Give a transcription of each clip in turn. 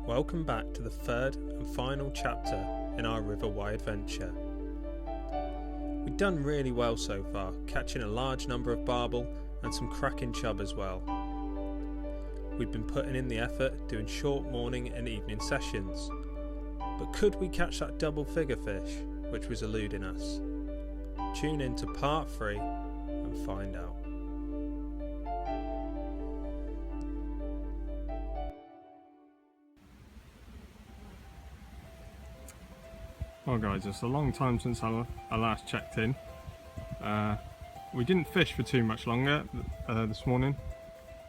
Welcome back to the third and final chapter in our River Wye adventure. We've done really well so far, catching a large number of barbel and some cracking chub as well. We've been putting in the effort, doing short morning and evening sessions. But could we catch that double figure fish, which was eluding us? Tune in to part 3 and find out. Well guys, it's a long time since I last checked in. We didn't fish for too much longer this morning.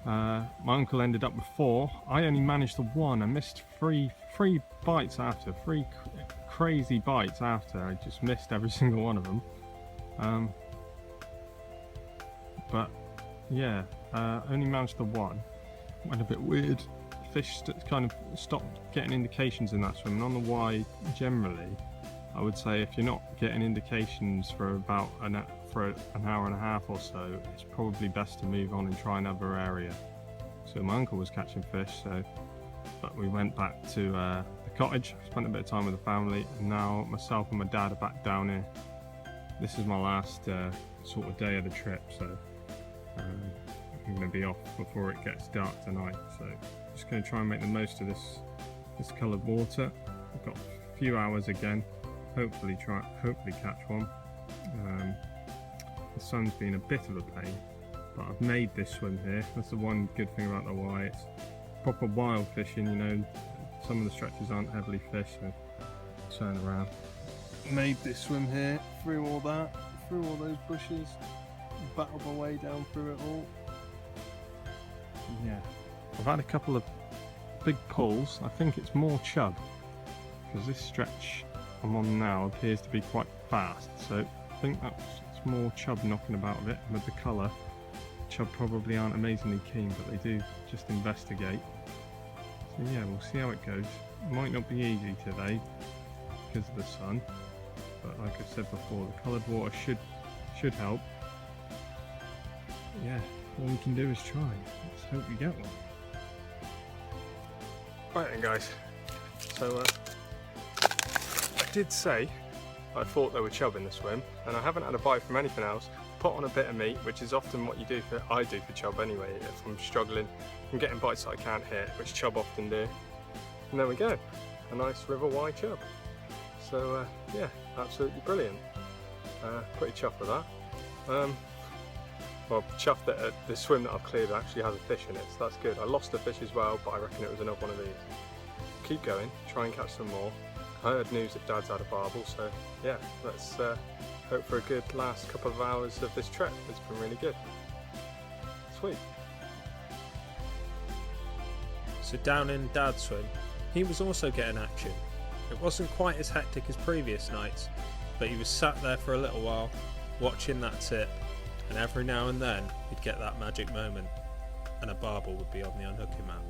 My uncle ended up with 4. I only managed the 1. I missed three bites after, 3 crazy bites after. I just missed every single one of them. But yeah, only managed the 1. Went a bit weird. Fish kind of stopped getting indications in that swim, and on the Wye generally, I would say if you're not getting indications for about an hour and a half or so, it's probably best to move on and try another area. So my uncle was catching fish, but we went back to the cottage, spent a bit of time with the family, and now myself and my dad are back down here. This is my last sort of day of the trip, so I'm going to be off before it gets dark tonight. So just going to try and make the most of this coloured water. I've got a few hours again. Hopefully catch one. The sun's been a bit of a pain, but I've made this swim here. That's the one good thing about the Wye. It's proper wild fishing, you know. Some of the stretches aren't heavily fished, so turn around. Made this swim here, through all those bushes, battled my way down through it all. Yeah, I've had a couple of big pulls. I think it's more chub, because this stretch I'm on now appears to be quite fast, so I think it's more chub knocking about a bit. With the colour, chub probably aren't amazingly keen, but they do just investigate. So yeah, we'll see how it goes. It might not be easy today because of the sun, but like I said before, the coloured water should help. Yeah, all we can do is try. Let's hope we get one. Right then guys, so I did say I thought there were chub in the swim, and I haven't had a bite from anything else. Put on a bit of meat, which is often what I do for chub anyway, if I'm struggling from getting bites that I can't hit, which chub often do. And there we go, a nice River Wye chub. So yeah, absolutely brilliant. Pretty chuffed with that. Well, chuffed that the swim that I've cleared actually has a fish in it, so that's good. I lost a fish as well, but I reckon it was another one of these. Keep going, try and catch some more. I heard news that Dad's had a barbel, so yeah, let's hope for a good last couple of hours of this trip. It's been really good. Sweet. So down in Dad's swim, he was also getting action. It wasn't quite as hectic as previous nights, but he was sat there for a little while, watching that tip, and every now and then he'd get that magic moment, and a barbel would be on the unhooking mat.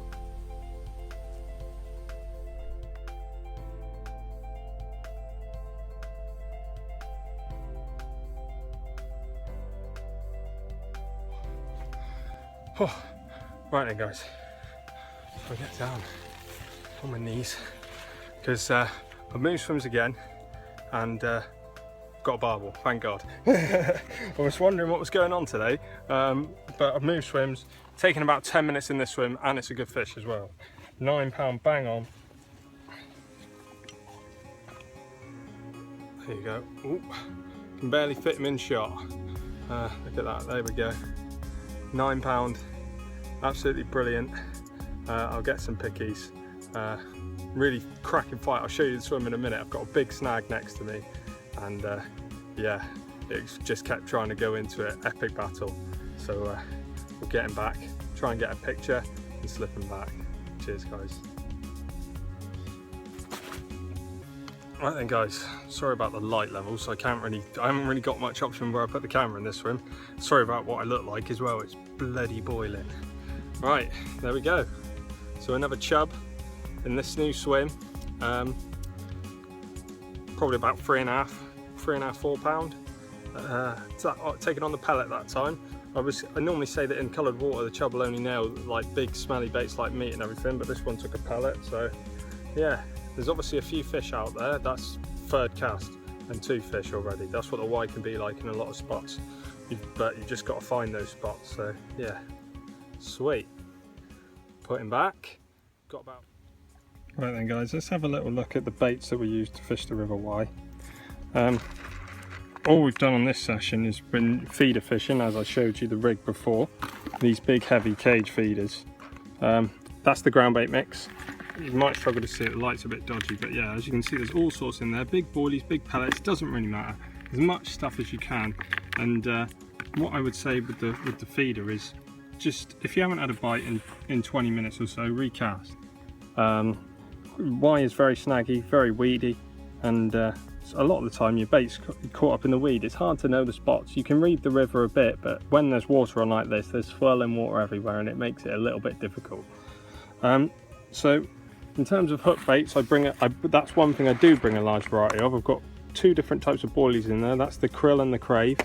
Oh, right then guys, so I get down on my knees because I've moved swims again and got a barbel, thank God. I was wondering what was going on today, but I've moved swims, taken about 10 minutes in this swim, and it's a good fish as well. £9 bang on. There you go. Ooh, can barely fit him in shot. Look at that, there we go. £9, absolutely brilliant. I'll get some pickies. Really cracking fight. I'll show you the swim in a minute. I've got a big snag next to me, and yeah, it just kept trying to go into it. Epic battle. So we'll get him back, try and get a picture, and slip him back. Cheers, guys. Right then guys, sorry about the light levels. I haven't really got much option where I put the camera in this swim. Sorry about what I look like as well, it's bloody boiling. Right, there we go. So another chub in this new swim. Probably about 3.5, 4 pound. Taken on the pellet that time. I normally say that in coloured water the chub will only nail like big smelly baits like meat and everything, but this one took a pellet, so yeah, there's obviously a few fish out there. That's third cast and 2 fish already. That's what the Y can be like in a lot of spots. But you've just got to find those spots. So yeah, sweet. Put him back. Got about. Right then, guys, let's have a little look at the baits that we used to fish the River Wye. All we've done on this session has been feeder fishing, as I showed you the rig before. These big heavy cage feeders. That's the ground bait mix. You might struggle to see it, the light's a bit dodgy, but yeah, as you can see, there's all sorts in there. Big boilies, big pellets, doesn't really matter. As much stuff as you can. And what I would say with the feeder is, just if you haven't had a bite in 20 minutes or so, recast. Wye is very snaggy, very weedy, and a lot of the time your bait's caught up in the weed. It's hard to know the spots. You can read the river a bit, but when there's water on like this, there's swirling water everywhere and it makes it a little bit difficult. So in terms of hook baits, that's one thing I do bring a large variety of. I've got 2 different types of boilies in there. That's the krill and the crave,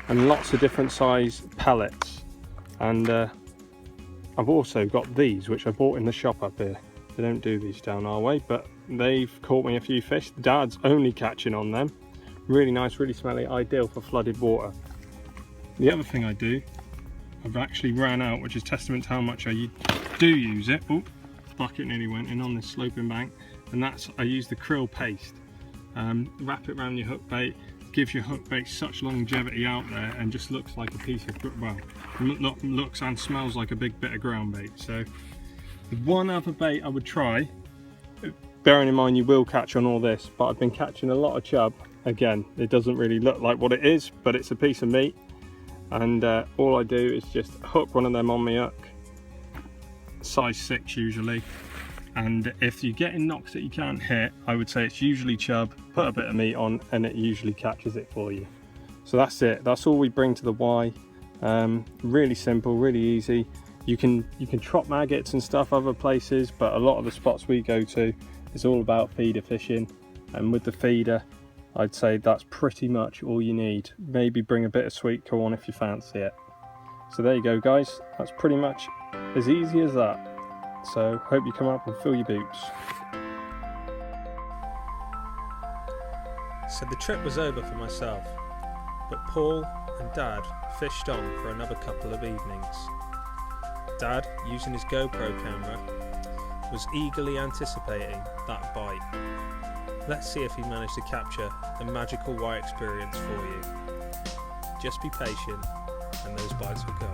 and lots of different size pellets. And I've also got these, which I bought in the shop up here. They don't do these down our way, but they've caught me a few fish. Dad's only catching on them. Really nice, really smelly, ideal for flooded water. The other thing I do, I've actually ran out, which is testament to how much I do use it. Oh, bucket nearly went in on this sloping bank, and I use the krill paste. Wrap it around your hook bait, gives your hook bait such longevity out there, and just looks like a piece of, well, looks and smells like a big bit of ground bait. So one other bait I would try, bearing in mind you will catch on all this, but I've been catching a lot of chub. Again, it doesn't really look like what it is, but it's a piece of meat, and all I do is just hook one of them on my hook, size 6 usually, and if you're getting knocks that you can't hit, I would say it's usually chub. Put a bit of meat on and it usually catches it for you. So that's it, that's all we bring to the Wye. Really simple, really easy. You can trot maggots and stuff other places, but a lot of the spots we go to is all about feeder fishing, and with the feeder I'd say that's pretty much all you need. Maybe bring a bit of sweet corn if you fancy it. So there you go, guys, that's pretty much as easy as that. So hope you come up and fill your boots. So the trip was over for myself, but Paul and Dad fished on for another couple of evenings. Dad, using his GoPro camera, was eagerly anticipating that bite. Let's see if he managed to capture the magical Wye experience for you. Just be patient and those bites will come.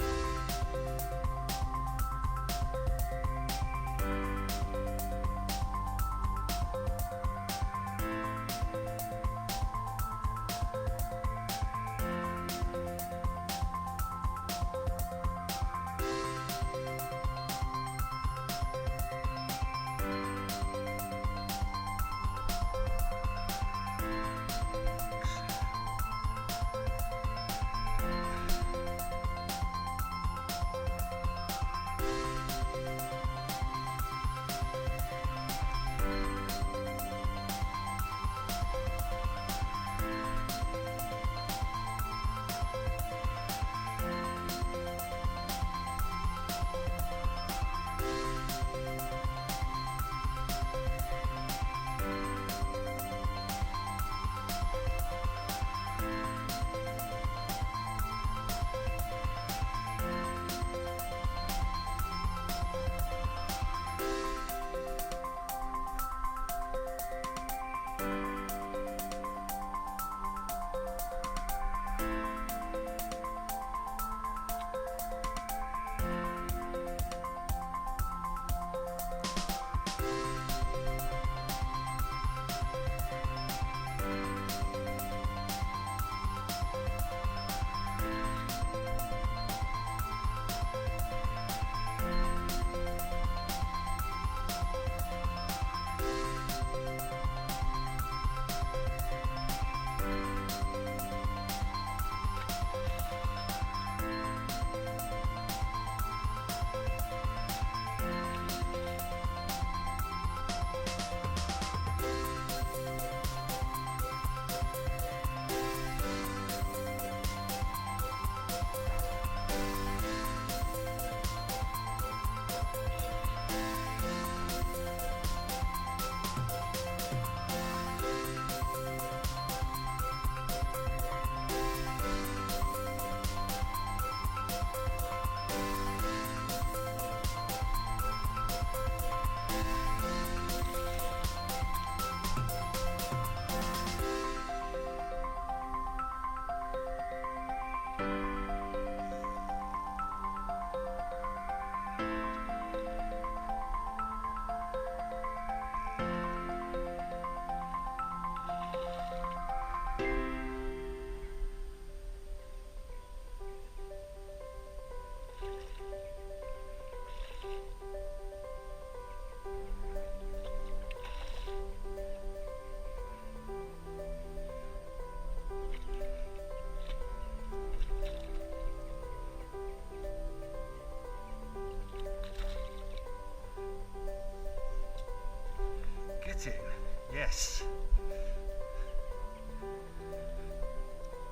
Yes.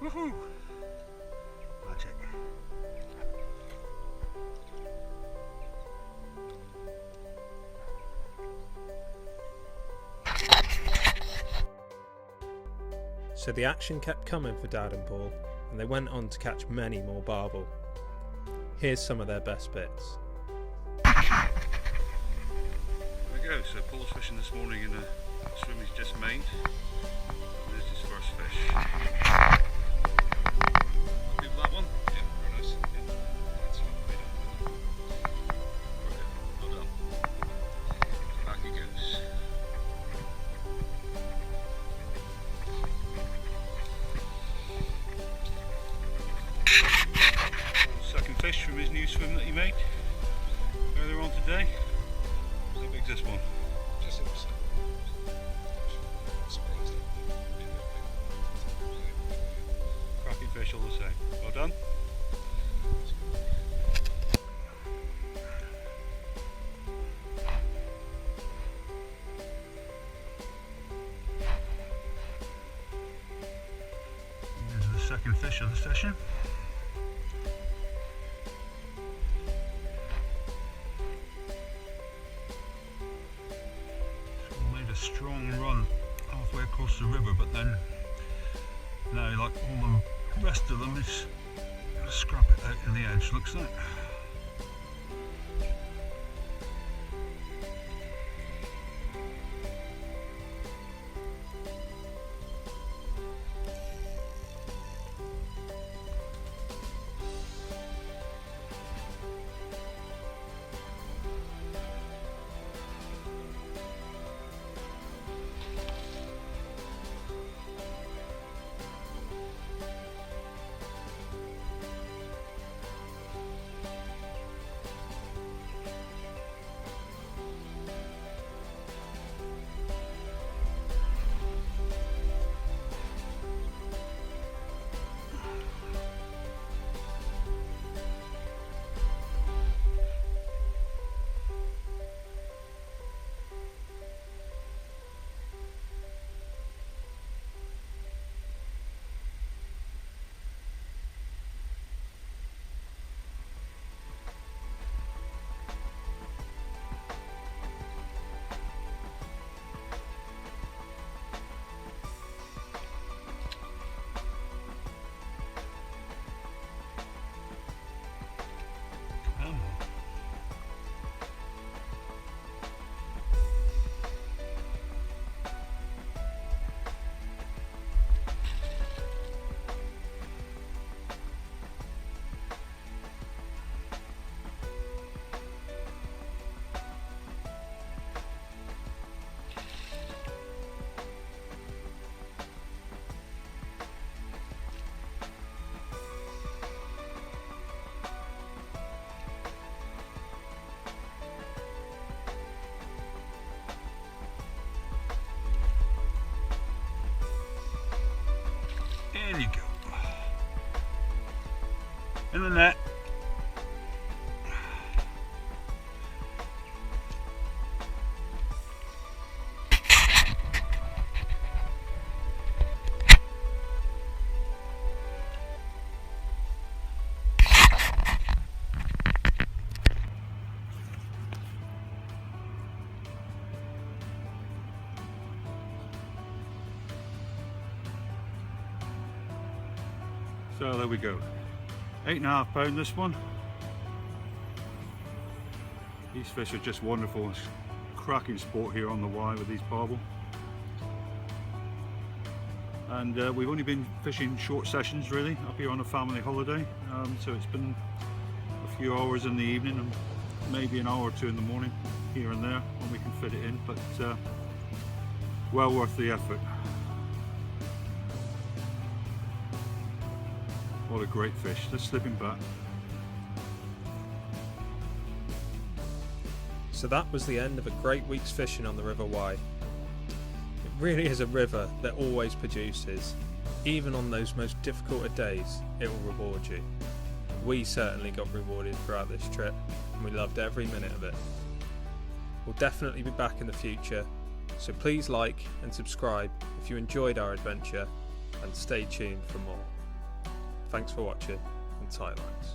Woohoo! Magic. So the action kept coming for Dad and Paul, and they went on to catch many more barbel. Here's some of their best bits. There we go, so Paul's fishing this morning in a swim he's just made. There's his first fish. Happy with that one? Yeah, very nice. Yeah. That's what we made up. Brilliant, well done. Back he goes. Second fish from his new swim that he made earlier on today. How big's this one? Just over 7. Surprised Cracking fish all the same. Well done. There's the second fish of the session. Strong run halfway across the river, but then now, like all the rest of them, is gonna scrap it out in the edge, looks like. There you go. In the net. So there we go. 8.5 pound this one. These fish are just wonderful. It's cracking sport here on the Wye with these barbel. And we've only been fishing short sessions really up here on a family holiday. So it's been a few hours in the evening and maybe an hour or two in the morning here and there when we can fit it in, but well worth the effort. What a great fish. Let's slip him back. So that was the end of a great week's fishing on the River Wye. It really is a river that always produces. Even on those most difficult of days, it will reward you. We certainly got rewarded throughout this trip, and we loved every minute of it. We'll definitely be back in the future, So please like and subscribe if you enjoyed our adventure, and stay tuned for more. Thanks for watching, and tight lines.